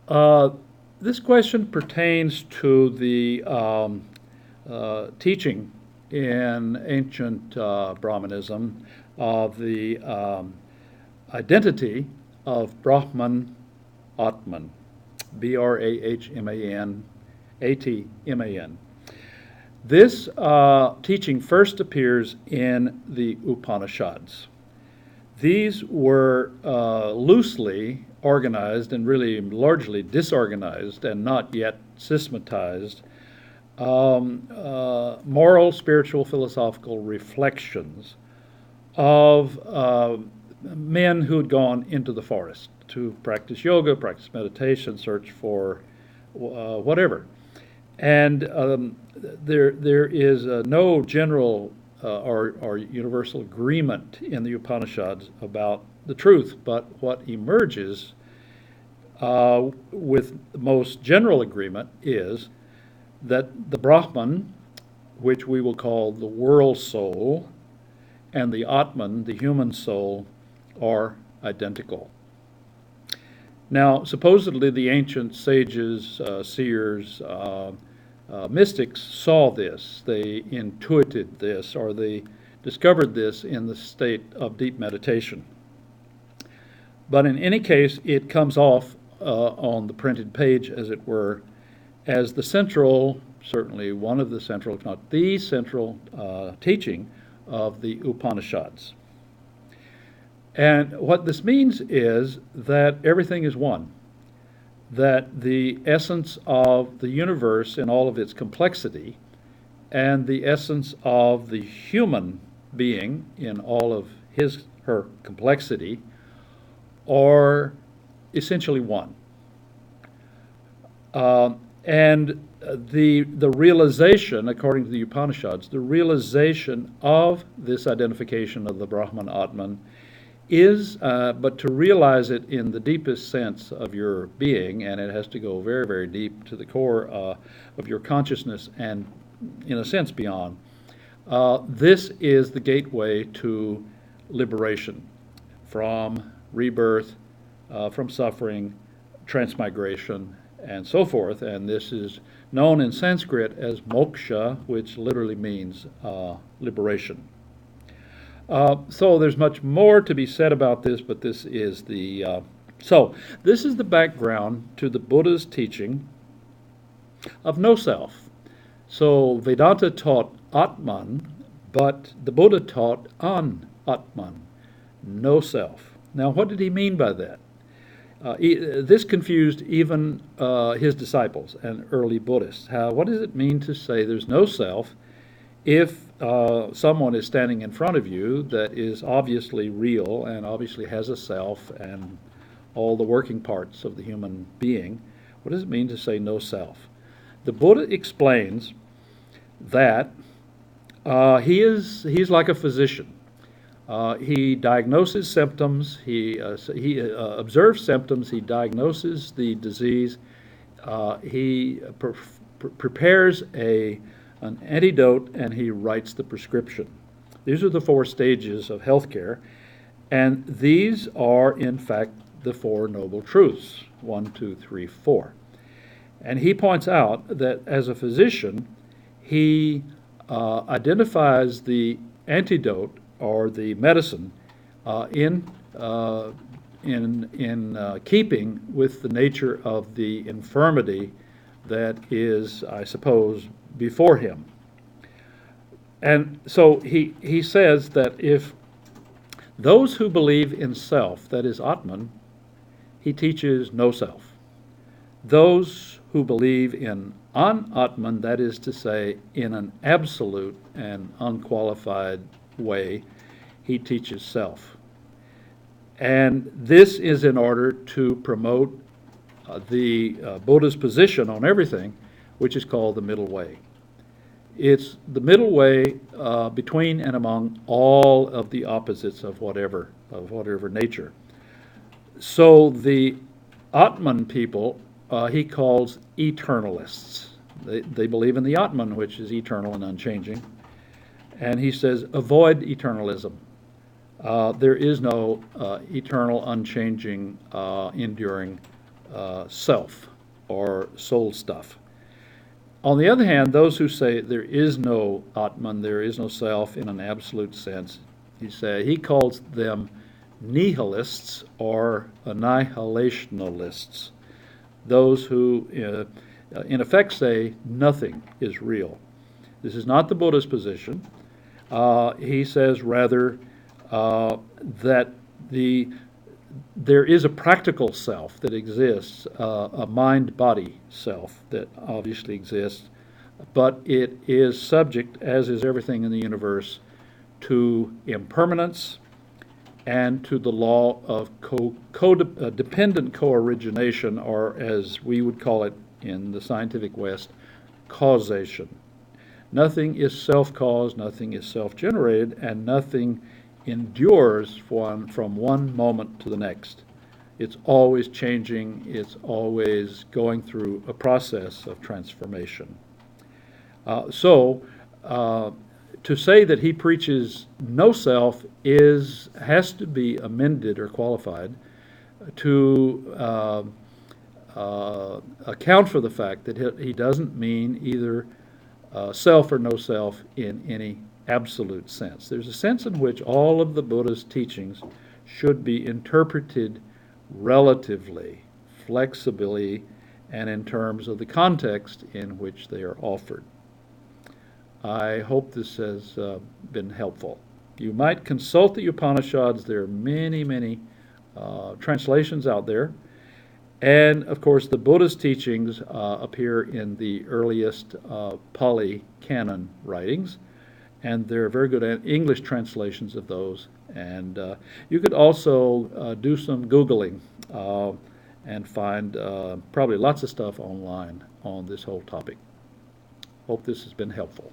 Uh, this question pertains to the teaching in ancient Brahmanism of the identity of Brahman Atman, Brahman Atman. This teaching first appears in the Upanishads. These were loosely organized and really largely disorganized and not yet systematized moral, spiritual, philosophical reflections of men who had gone into the forest to practice yoga, practice meditation, search for whatever. And there is no general or universal agreement in the Upanishads about the truth, but what emerges with the most general agreement is that the Brahman, which we will call the world soul, and the Atman, the human soul, are identical. Now, supposedly the ancient sages, seers, mystics saw this, they intuited this, or they discovered this in the state of deep meditation. But in any case, it comes off on the printed page, as it were, as the central, certainly one of the central, if not the central teaching of the Upanishads. And what this means is that everything is one, that the essence of the universe in all of its complexity and the essence of the human being in all of her complexity are essentially one. And the realization, according to the Upanishads, the realization of this identification of the Brahman Atman is, but to realize it in the deepest sense of your being, and it has to go very, very deep to the core of your consciousness and, in a sense, beyond. This is the gateway to liberation from rebirth, from suffering, transmigration, and so forth. And this is known in Sanskrit as moksha, which literally means liberation. So there's much more to be said about this, but this is the this is the background to the Buddha's teaching of no self. So Vedanta taught Atman, but the Buddha taught An-Atman, no self. Now, what did he mean by that? This confused even his disciples and early Buddhists. What does it mean to say there's no self if someone is standing in front of you that is obviously real and obviously has a self and all the working parts of the human being? What does it mean to say no self? The Buddha explains that he's like a physician. He diagnoses symptoms, he observes symptoms, he diagnoses the disease, he prepares an antidote, and he writes the prescription. These are the 4 stages of healthcare, and these are, in fact, the 4 noble truths, 1, 2, 3, 4. And he points out that as a physician, he identifies the antidote or the medicine in keeping with the nature of the infirmity that is, I suppose, before him. And so he says that if those who believe in self, that is Atman, he teaches no self. Those who believe in An-Atman, that is to say, in an absolute and unqualified way, he teaches self. And this is in order to promote the Buddha's position on everything, which is called the middle way. It's the middle way between and among all of the opposites of whatever nature. So the Atman people he calls eternalists. They believe in the Atman, which is eternal and unchanging. And he says, avoid eternalism. There is no eternal, unchanging, enduring self or soul stuff. On the other hand, those who say there is no Atman, there is no self in an absolute sense, he calls them nihilists or annihilationalists. Those who, in effect, say nothing is real. This is not the Buddha's position. He says rather that there is a practical self that exists, a mind-body self that obviously exists, but it is subject, as is everything in the universe, to impermanence and to the law of dependent co-origination, or as we would call it in the scientific West, causation. Nothing is self-caused, nothing is self-generated, and nothing endures from one moment to the next. It's always changing, it's always going through a process of transformation. To say that he preaches no self has to be amended or qualified to account for the fact that he doesn't mean either self or no self in any absolute sense. There's a sense in which all of the Buddha's teachings should be interpreted relatively, flexibly, and in terms of the context in which they are offered. I hope this has been helpful. You might consult the Upanishads. There are many, many translations out there. And, of course, the Buddha's teachings appear in the earliest Pali canon writings, and there are very good English translations of those. And you could also do some Googling and find probably lots of stuff online on this whole topic. Hope this has been helpful.